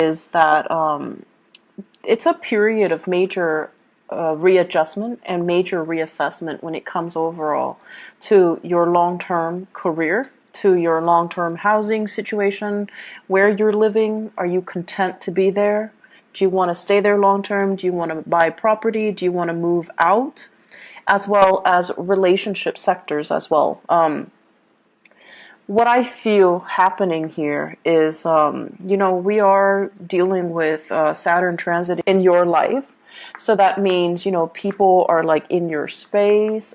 is that it's a period of major readjustment and major reassessment when it comes overall to your long-term career, to your long-term housing situation, where you're living. Are you content to be there? Do you want to stay there long-term? Do you want to buy property? Do you want to move out? As well as relationship sectors as well. What I feel happening here is, we are dealing with Saturn transit in your life. So that means, people are like in your space,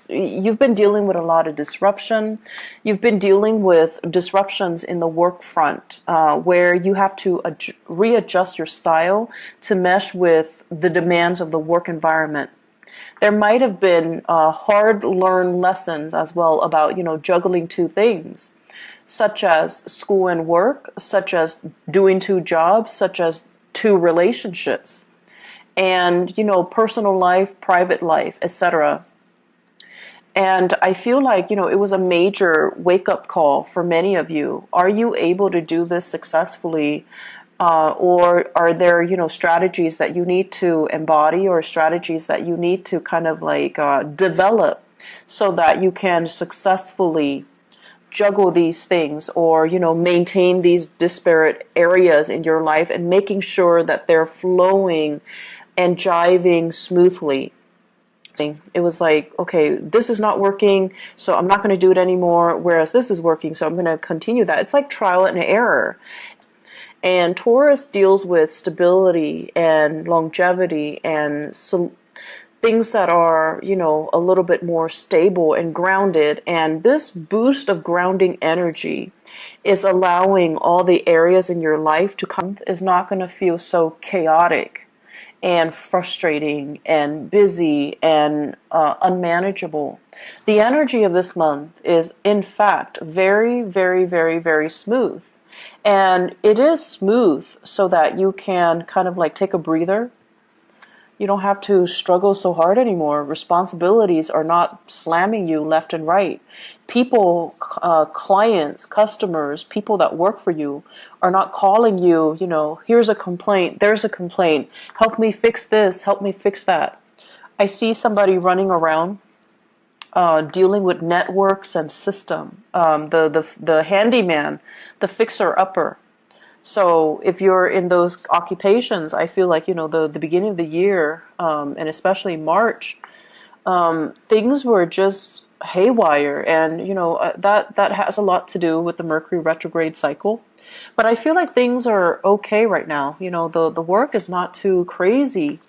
you've been dealing with a lot of disruption. You've been dealing with disruptions in the work front, where you have to readjust your style to mesh with the demands of the work environment. There might have been hard-learned lessons as well about, juggling two things, such as school and work, such as doing two jobs, such as two relationships, and, personal life, private life, etc. And I feel like, it was a major wake-up call for many of you. Are you able to do this successfully? Or are there, strategies that you need to embody, or strategies that you need to kind of like develop so that you can successfully juggle these things, or, maintain these disparate areas in your life and making sure that they're flowing and jiving smoothly. It was like, okay, this is not working, so I'm not going to do it anymore, whereas this is working, so I'm going to continue that. It's like trial and error. And Taurus deals with stability and longevity and things that are, a little bit more stable and grounded. And this boost of grounding energy is allowing all the areas in your life to come, is not going to feel so chaotic and frustrating and busy and unmanageable. The energy of this month is, in fact, very, very, very, very smooth. And it is smooth so that you can kind of like take a breather. You don't have to struggle so hard anymore. Responsibilities are not slamming you left and right. People, clients, customers, people that work for you are not calling you, here's a complaint, there's a complaint, help me fix this, help me fix that. I see somebody running around dealing with networks and system, the handyman, the fixer-upper. So if you're in those occupations, I feel like, the beginning of the year, and especially March, things were just haywire. And, that has a lot to do with the Mercury retrograde cycle. But I feel like things are okay right now. The work is not too crazy.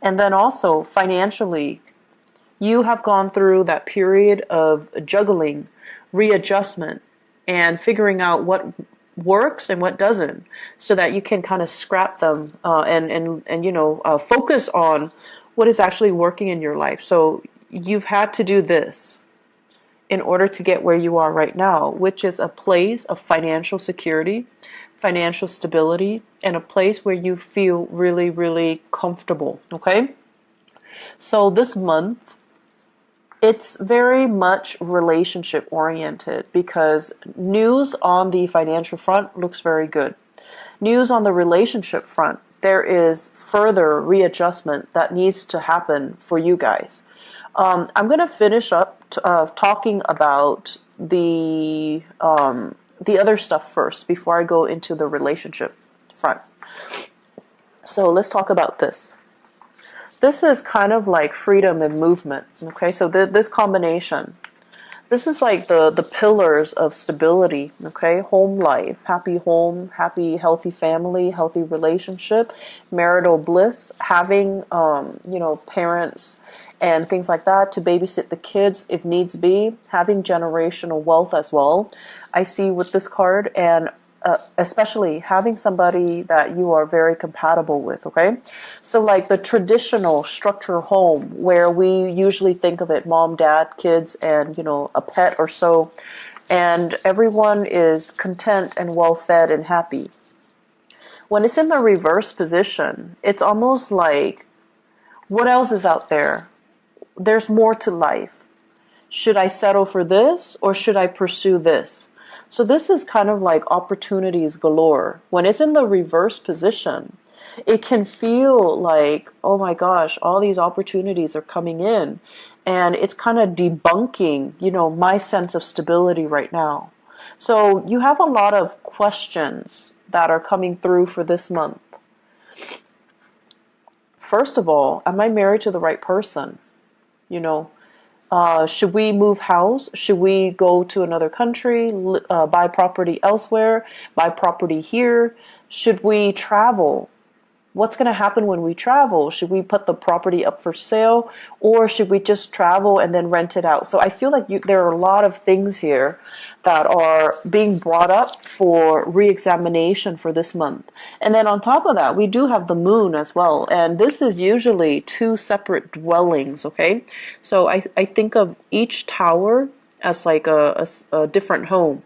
And then also financially, you have gone through that period of juggling, readjustment, and figuring out what works and what doesn't, so that you can kind of scrap them and focus on what is actually working in your life. So you've had to do this in order to get where you are right now, which is a place of financial security, financial stability, and a place where you feel really, really comfortable. Okay? So this month, it's very much relationship oriented, because news on the financial front looks very good. News on the relationship front, there is further readjustment that needs to happen for you guys. I'm going to finish up talking about the other stuff first before I go into the relationship front. So let's talk about this. This is kind of like freedom and movement. Okay, so this combination, this is like the pillars of stability. Okay, home life, happy home, happy, healthy family, healthy relationship, marital bliss, having, parents and things like that to babysit the kids if needs be, having generational wealth as well. I see with this card, and especially having somebody that you are very compatible with, okay? So like the traditional structure home where we usually think of it, mom, dad, kids, and, a pet or so, and everyone is content and well-fed and happy. When it's in the reverse position, it's almost like, what else is out there? There's more to life. Should I settle for this, or should I pursue this? So this is kind of like opportunities galore. When it's in the reverse position, it can feel like, oh my gosh, all these opportunities are coming in. And it's kind of debunking, my sense of stability right now. So you have a lot of questions that are coming through for this month. First of all, am I married to the right person? Should we move house? Should we go to another country, buy property elsewhere, buy property here? Should we travel? What's going to happen when we travel? Should we put the property up for sale, or should we just travel and then rent it out? So I feel like there are a lot of things here that are being brought up for re-examination for this month. And then on top of that, we do have the moon as well. And this is usually two separate dwellings, okay? So I think of each tower as like a different home.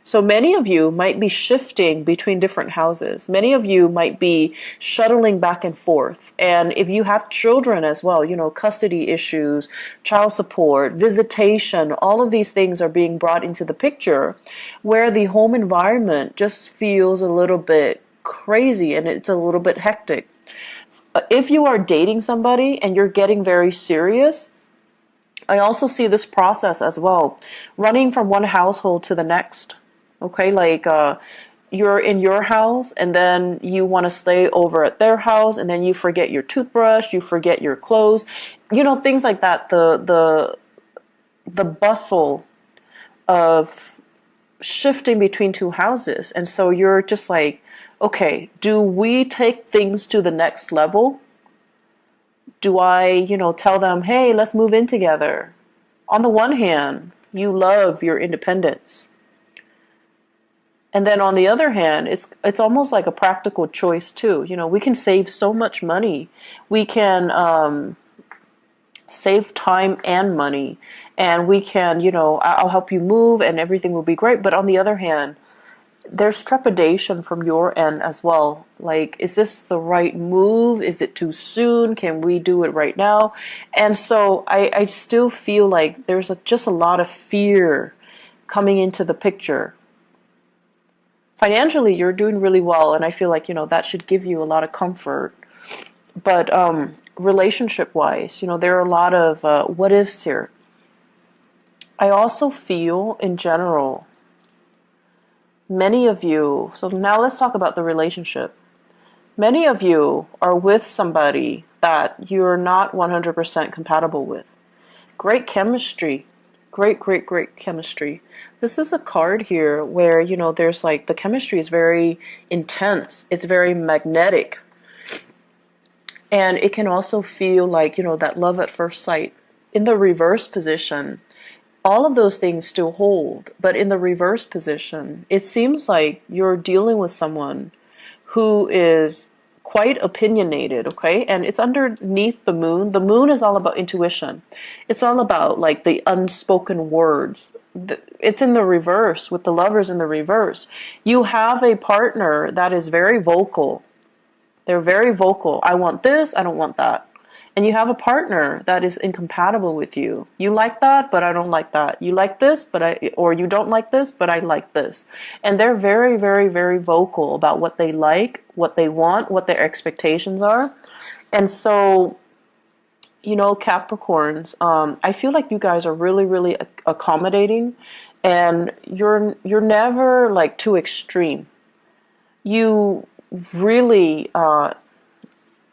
So many of you might be shifting between different houses. Many of you might be shuttling back and forth. And if you have children as well, custody issues, child support, visitation, all of these things are being brought into the picture where the home environment just feels a little bit crazy and it's a little bit hectic. If you are dating somebody and you're getting very serious, I also see this process as well, running from one household to the next. Okay, like you're in your house and then you want to stay over at their house and then you forget your toothbrush, you forget your clothes, things like that. The bustle of shifting between two houses. And so you're just like, okay, do we take things to the next level? Do I, tell them, hey, let's move in together? On the one hand, you love your independence. And then on the other hand, it's almost like a practical choice too. We can save so much money. We can save time and money. And we can, I'll help you move and everything will be great. But on the other hand, there's trepidation from your end as well. Like, is this the right move? Is it too soon? Can we do it right now? And so I still feel like there's just a lot of fear coming into the picture. Financially, you're doing really well, and I feel like, that should give you a lot of comfort. But relationship-wise, there are a lot of what ifs here. I also feel, in general, many of you, so now let's talk about the relationship. Many of you are with somebody that you're not 100% compatible with. Great chemistry. Great chemistry. This is a card here where, there's like the chemistry is very intense. It's very magnetic. And it can also feel like, that love at first sight. In the reverse position, all of those things still hold. But in the reverse position, it seems like you're dealing with someone who is quite opinionated, okay? And it's underneath the moon. The moon is all about intuition. It's all about like the unspoken words. It's in the reverse, with the lovers in the reverse. You have a partner that is very vocal. They're very vocal. I want this, I don't want that. And you have a partner that is incompatible with you. You like that, but I don't like that. You like this, or you don't like this, but I like this. And they're very, very, very vocal about what they like, what they want, what their expectations are. And so, Capricorns, I feel like you guys are really, really accommodating, and you're never like too extreme. You really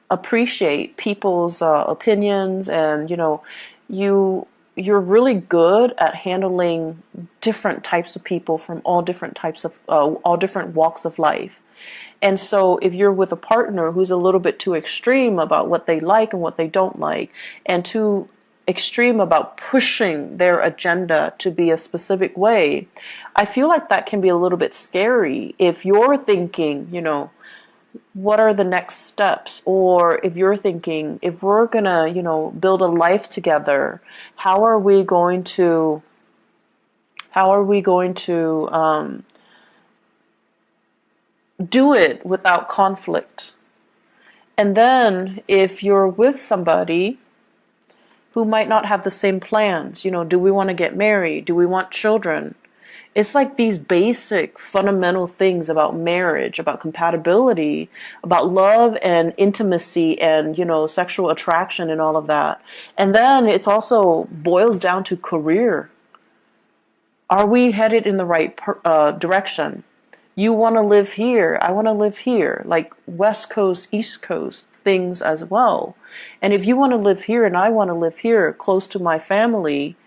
appreciate people's opinions, and you're really good at handling different types of people from all different walks of life. And so if you're with a partner who's a little bit too extreme about what they like and what they don't like, and too extreme about pushing their agenda to be a specific way, I feel like that can be a little bit scary if you're thinking, what are the next steps? Or if you're thinking, if we're gonna, build a life together, how are we going to do it without conflict? And then if you're with somebody who might not have the same plans, do we want to get married? Do we want children? It's like these basic fundamental things about marriage, about compatibility, about love and intimacy and, sexual attraction and all of that. And then it's also boils down to career. Are we headed in the right direction? You want to live here, I want to live here, like West Coast, East Coast things as well. And if you want to live here and I want to live here close to my family,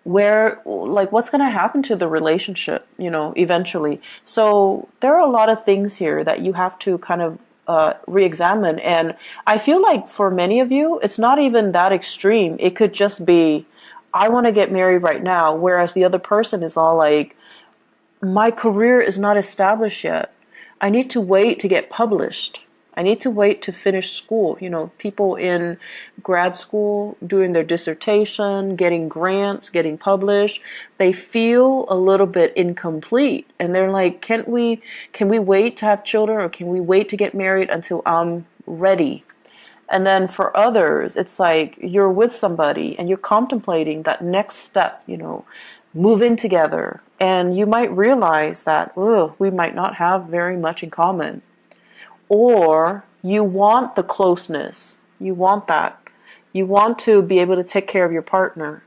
where, like, what's going to happen to the relationship, eventually? So there are a lot of things here that you have to kind of re-examine. And I feel like for many of you, it's not even that extreme. It could just be, I want to get married right now, whereas the other person is all like, my career is not established yet. I need to wait to get published. I need to wait to finish school. People in grad school doing their dissertation, getting grants, getting published, they feel a little bit incomplete. And they're like, can we wait to have children, or can we wait to get married until I'm ready? And then for others, it's like you're with somebody and you're contemplating that next step, move in together. And you might realize that, we might not have very much in common. Or you want the closeness. You want that. You want to be able to take care of your partner.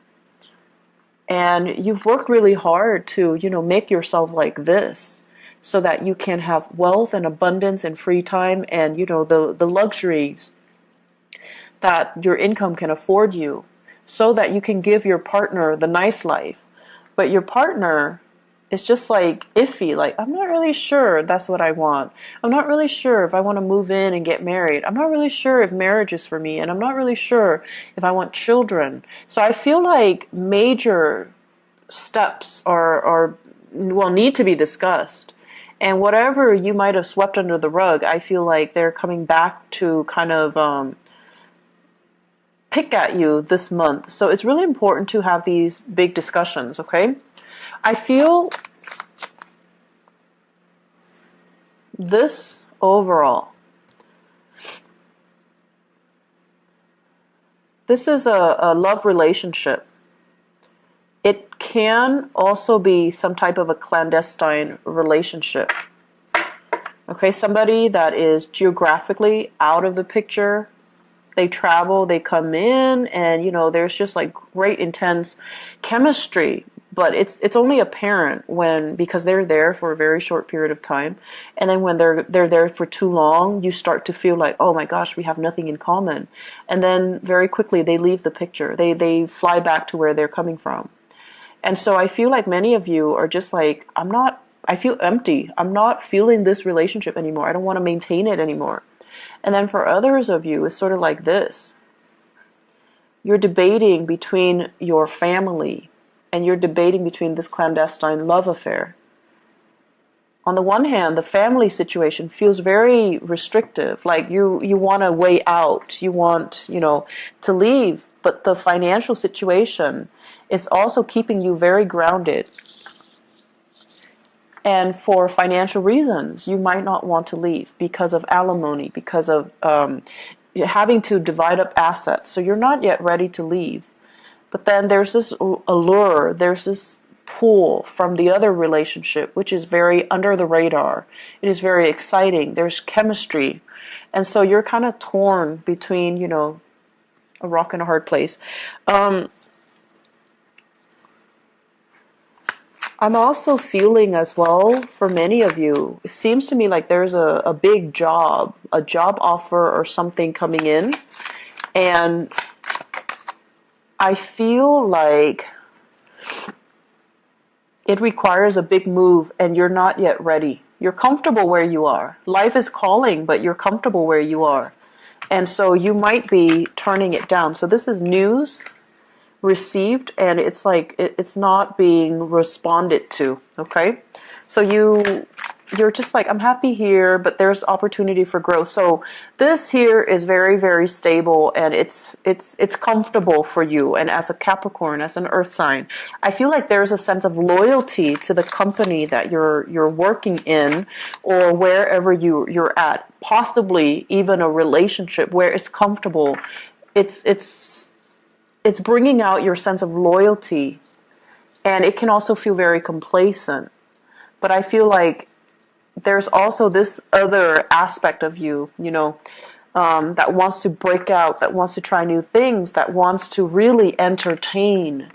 And you've worked really hard to, make yourself like this so that you can have wealth and abundance and free time and, the luxuries that your income can afford you, so that you can give your partner the nice life. But your partner is just like iffy, like, I'm not really sure that's what I want. I'm not really sure if I want to move in and get married. I'm not really sure if marriage is for me, and I'm not really sure if I want children. So I feel like major steps need to be discussed. And whatever you might have swept under the rug, I feel like they're coming back to kind of pick at you this month. So it's really important to have these big discussions, okay? I feel this overall, this is a love relationship. It can also be some type of a clandestine relationship. Okay, somebody that is geographically out of the picture. They travel, they come in, and there's just like great intense chemistry. But it's only apparent because they're there for a very short period of time, and then when they're there for too long, you start to feel like, oh my gosh, we have nothing in common, and then very quickly they leave the picture. They fly back to where they're coming from, and so I feel like many of you are just like, I feel empty. I'm not feeling this relationship anymore. I don't want to maintain it anymore. And then for others of you, it's sort of like this. You're debating between your family and you're debating between this clandestine love affair. On the one hand, the family situation feels very restrictive, like you want a way out, you want, to leave, but the financial situation is also keeping you very grounded. And for financial reasons, you might not want to leave because of alimony, because of having to divide up assets. So you're not yet ready to leave. But then there's this allure, there's this pull from the other relationship, which is very under the radar. It is very exciting. There's chemistry. And so you're kind of torn between, a rock and a hard place. I'm also feeling as well, for many of you, it seems to me like there's a big job, a job offer or something coming in. And I feel like it requires a big move and you're not yet ready. You're comfortable where you are. Life is calling, but you're comfortable where you are. And so you might be turning it down. So this is news received, and it's like it's not being responded to. Okay, so you're just like, I'm happy here, but there's opportunity for growth. So this here is very, very stable, and it's comfortable for you. And as a Capricorn, as an earth sign, I feel like there's a sense of loyalty to the company that you're working in, or wherever you're at. Possibly even a relationship where it's comfortable. It's bringing out your sense of loyalty And it can also feel very complacent. But I feel like there's also this other aspect of you, that wants to break out, that wants to try new things, that wants to really entertain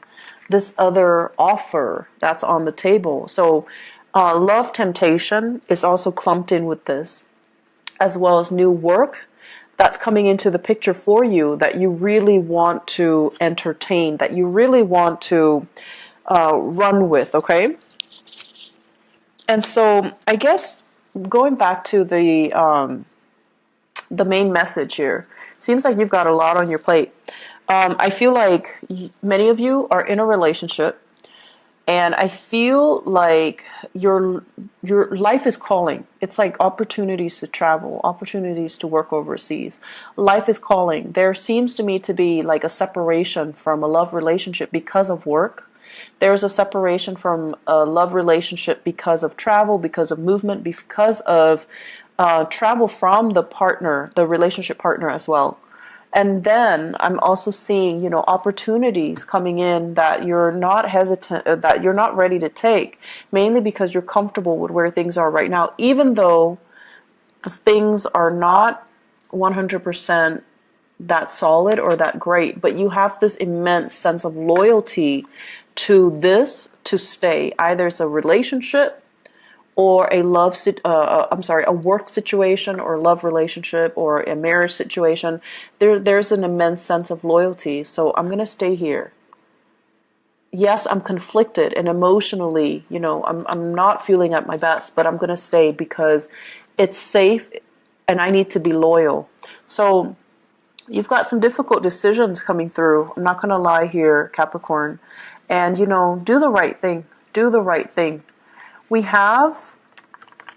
this other offer that's on the table. So love temptation is also clumped in with this, as well as new work that's coming into the picture for you that you really want to entertain, that you really want to run with, okay? And so I guess going back to the main message here, seems like you've got a lot on your plate. I feel like many of you are in a relationship, and I feel like your life is calling. It's like opportunities to travel, opportunities to work overseas. Life is calling. There seems to me to be like a separation from a love relationship because of work. There's a separation from a love relationship because of travel, because of movement, because of travel from the partner, the relationship partner as well. And then I'm also seeing, opportunities coming in that you're not hesitant, that you're not ready to take, mainly because you're comfortable with where things are right now, even though the things are not 100% that solid or that great, but you have this immense sense of loyalty to this to stay. Either it's a relationship or a a work situation or love relationship or a marriage situation. There's an immense sense of loyalty. So I'm going to stay here. Yes, I'm conflicted and emotionally, I'm not feeling at my best, but I'm going to stay because it's safe and I need to be loyal. So you've got some difficult decisions coming through. I'm not going to lie here, Capricorn. And, do the right thing. Do the right thing. We have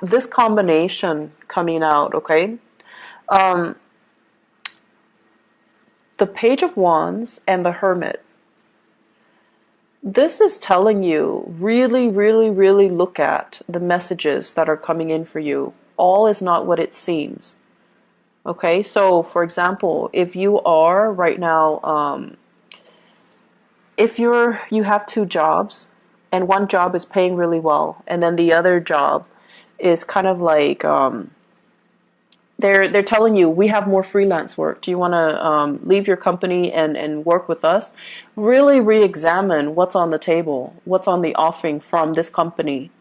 this combination coming out, okay? The Page of Wands and the Hermit. This is telling you, really, really, really look at the messages that are coming in for you. All is not what it seems. Okay, so for example, if you are right now, if you have two jobs, and one job is paying really well, and then the other job is kind of like they're telling you, we have more freelance work. Do you want to leave your company and work with us? Really re-examine what's on the table, what's on the offering from this company,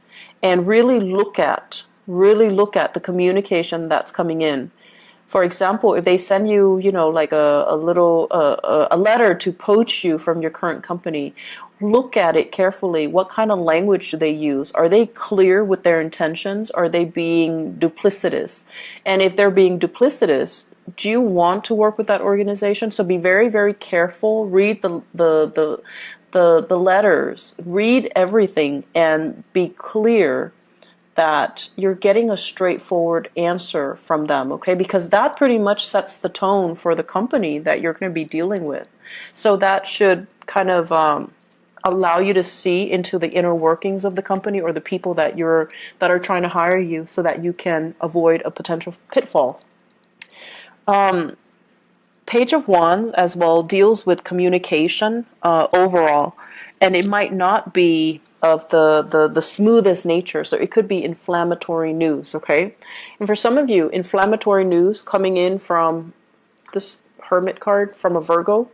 and really look at the communication that's coming in. For example, if they send you, like a little a letter to poach you from your current company, look at it carefully. What kind of language do they use? Are they clear with their intentions? Are they being duplicitous? And if they're being duplicitous, do you want to work with that organization? So be very, very careful. Read the letters. Read everything and be clear that you're getting a straightforward answer from them, okay? Because that pretty much sets the tone for the company that you're going to be dealing with. So that should kind of allow you to see into the inner workings of the company or the people that are trying to hire you, so that you can avoid a potential pitfall. Page of Wands as well deals with communication overall, and it might not be of the smoothest nature. So it could be inflammatory news, okay? And for some of you, inflammatory news coming in from this Hermit card from a Virgo.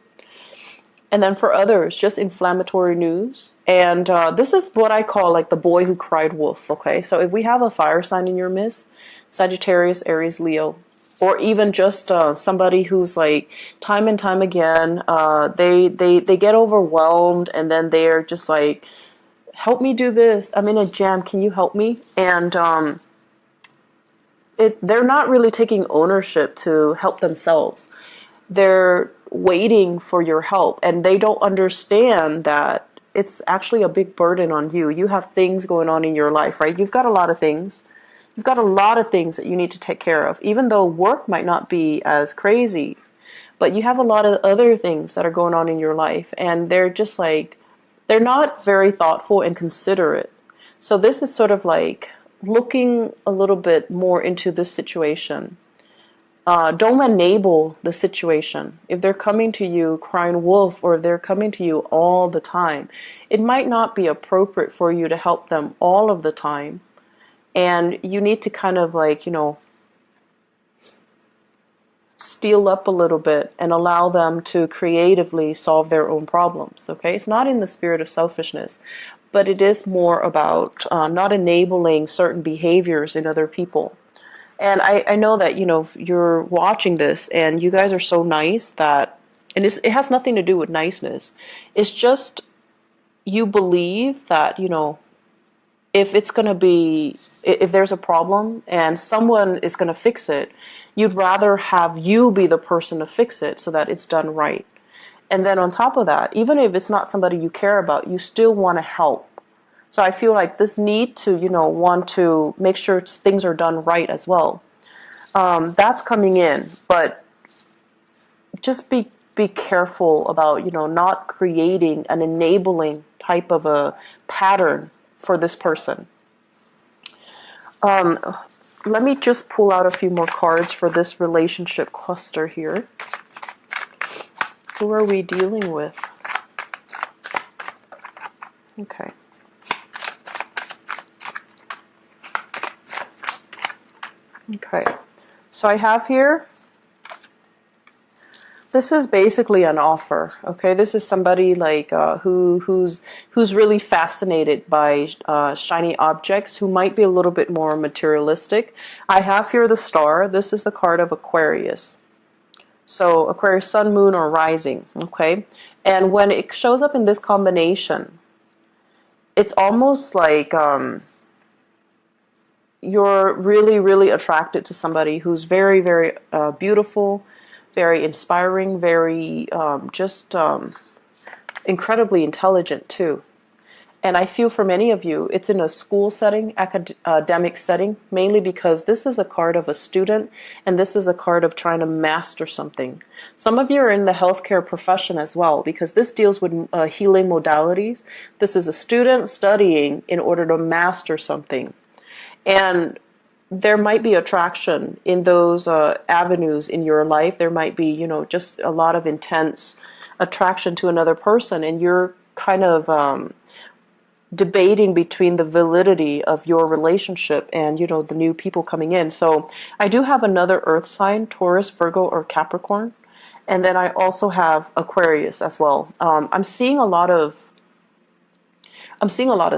And then for others, just inflammatory news. And this is what I call like the boy who cried wolf, okay? So if we have a fire sign in your midst, Sagittarius, Aries, Leo, or even just somebody who's like time and time again, they get overwhelmed, and then they're just like, help me do this. I'm in a jam. Can you help me? And they're not really taking ownership to help themselves. They're waiting for your help, and they don't understand that it's actually a big burden on you. You have things going on in your life, right? You've got a lot of things. You've got a lot of things that you need to take care of, even though work might not be as crazy, but you have a lot of other things that are going on in your life, and they're just like, they're not very thoughtful and considerate. So this is sort of like looking a little bit more into this situation. Don't enable the situation. If they're coming to you crying wolf, or if they're coming to you all the time, it might not be appropriate for you to help them all of the time. And you need to kind of like, steal up a little bit and allow them to creatively solve their own problems. Okay, it's not in the spirit of selfishness, but it is more about not enabling certain behaviors in other people. And I know that, you're watching this and you guys are so nice that, and it has nothing to do with niceness. It's just you believe that, if it's going to be, if there's a problem and someone is going to fix it, you'd rather have you be the person to fix it so that it's done right. And then on top of that, even if it's not somebody you care about, you still want to help. So I feel like this need to, want to make sure things are done right as well. That's coming in, but just be careful about, not creating an enabling type of a pattern for this person. Let me just pull out a few more cards for this relationship cluster here. Who are we dealing with? Okay. Okay. So I have here, this is basically an offer. Okay, this is somebody like who's really fascinated by shiny objects, who might be a little bit more materialistic. I have here the star. This is the card of Aquarius. So Aquarius, sun, moon, or rising. Okay, and when it shows up in this combination, it's almost like you're really, really attracted to somebody who's very, very beautiful, very inspiring, very incredibly intelligent too. And I feel for many of you, it's in a school setting, academic setting, mainly because this is a card of a student, and this is a card of trying to master something. Some of you are in the healthcare profession as well, because this deals with healing modalities. This is a student studying in order to master something. And there might be attraction in those avenues in your life. There might be, just a lot of intense attraction to another person, and you're kind of debating between the validity of your relationship and, the new people coming in. So I do have another earth sign, Taurus, Virgo, or Capricorn. And then I also have Aquarius as well. I'm seeing a lot of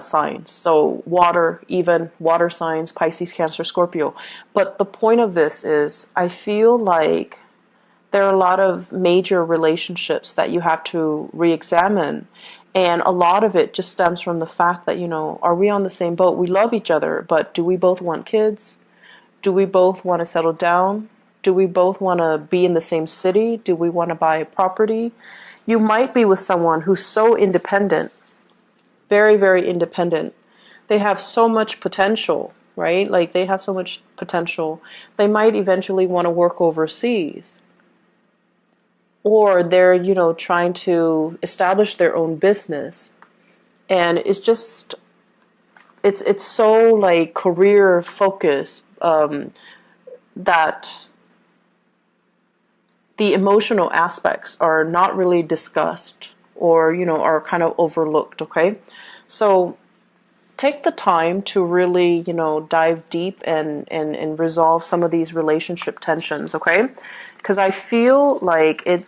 signs. So water, even water signs, Pisces, Cancer, Scorpio. But the point of this is, I feel like there are a lot of major relationships that you have to re-examine. And a lot of it just stems from the fact that, are we on the same boat? We love each other, but do we both want kids? Do we both want to settle down? Do we both want to be in the same city? Do we want to buy a property? You might be with someone who's so independent, very, very independent. They have so much potential, right? Like they have so much potential. They might eventually want to work overseas. Or they're, trying to establish their own business. And it's just, it's so like career focused that the emotional aspects are not really discussed, or, are kind of overlooked, okay? So take the time to really, dive deep and resolve some of these relationship tensions, okay? Because I feel like it's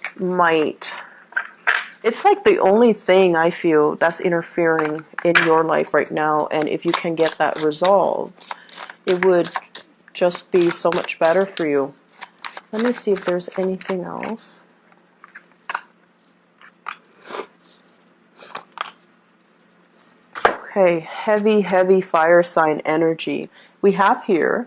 like the only thing I feel that's interfering in your life right now. And if you can get that resolved, it would just be so much better for you. Let me see if there's anything else. Okay, heavy, heavy fire sign energy. We have here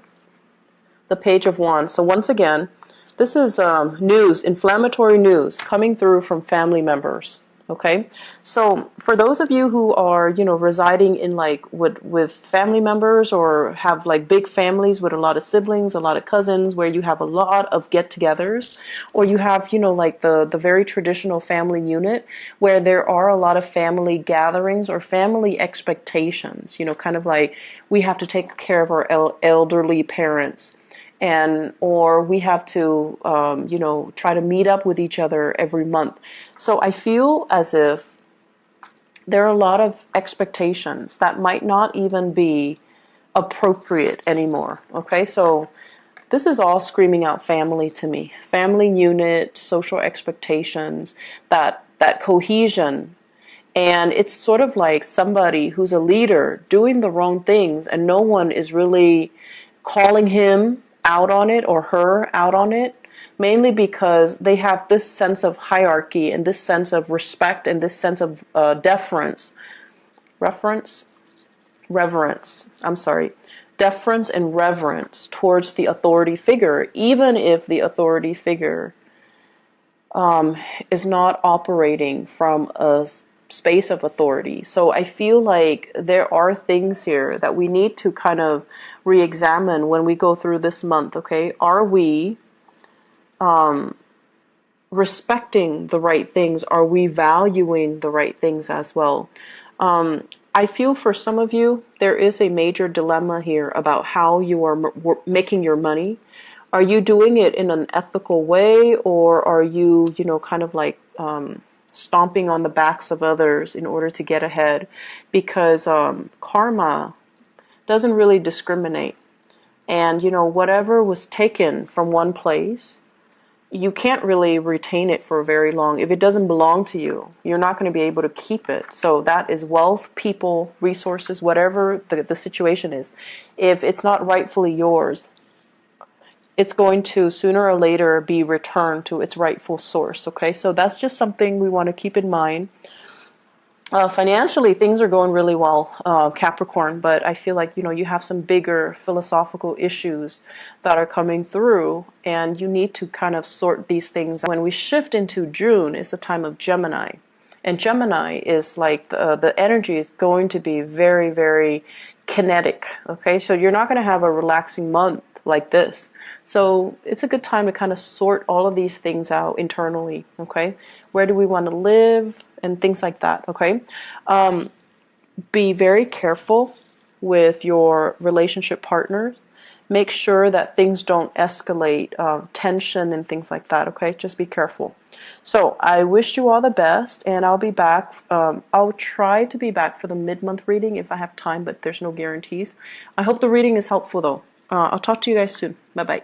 the Page of Wands. So once again, this is news, inflammatory news coming through from family members. Okay, so for those of you who are, residing in like with family members, or have like big families with a lot of siblings, a lot of cousins, where you have a lot of get-togethers, or you have, like the very traditional family unit where there are a lot of family gatherings or family expectations, kind of like we have to take care of our elderly parents. and or we have to try to meet up with each other every month. So I feel as if there are a lot of expectations that might not even be appropriate anymore. Okay, so this is all screaming out family to me. Family unit, social expectations, that cohesion. And it's sort of like somebody who's a leader doing the wrong things and no one is really calling him out on it or her out on it, mainly because they have this sense of hierarchy and this sense of respect and this sense of deference and reverence towards the authority figure, even if the authority figure is not operating from a space of authority. So I feel like there are things here that we need to kind of re-examine when we go through this month. Okay, are we respecting the right things? Are we valuing the right things as well? I feel for some of you, there is a major dilemma here about how you are making your money. Are you doing it in an ethical way, or are you, kind of like stomping on the backs of others in order to get ahead? Because karma doesn't really discriminate. And, whatever was taken from one place, you can't really retain it for very long. If it doesn't belong to you, you're not going to be able to keep it. So that is wealth, people, resources, whatever the situation is. If it's not rightfully yours, it's going to sooner or later be returned to its rightful source. Okay, so that's just something we want to keep in mind. Financially, things are going really well, Capricorn, but I feel like, you have some bigger philosophical issues that are coming through, and you need to kind of sort these things. When we shift into June, it's the time of Gemini. And Gemini is like the energy is going to be very, very kinetic. Okay, so you're not going to have a relaxing month like this. So it's a good time to kind of sort all of these things out internally. Okay, where do we want to live? And things like that, okay? Be very careful with your relationship partners. Make sure that things don't escalate, tension and things like that, okay? Just be careful. So I wish you all the best, and I'll be back. I'll try to be back for the mid-month reading if I have time, but there's no guarantees. I hope the reading is helpful, though. I'll talk to you guys soon. Bye-bye.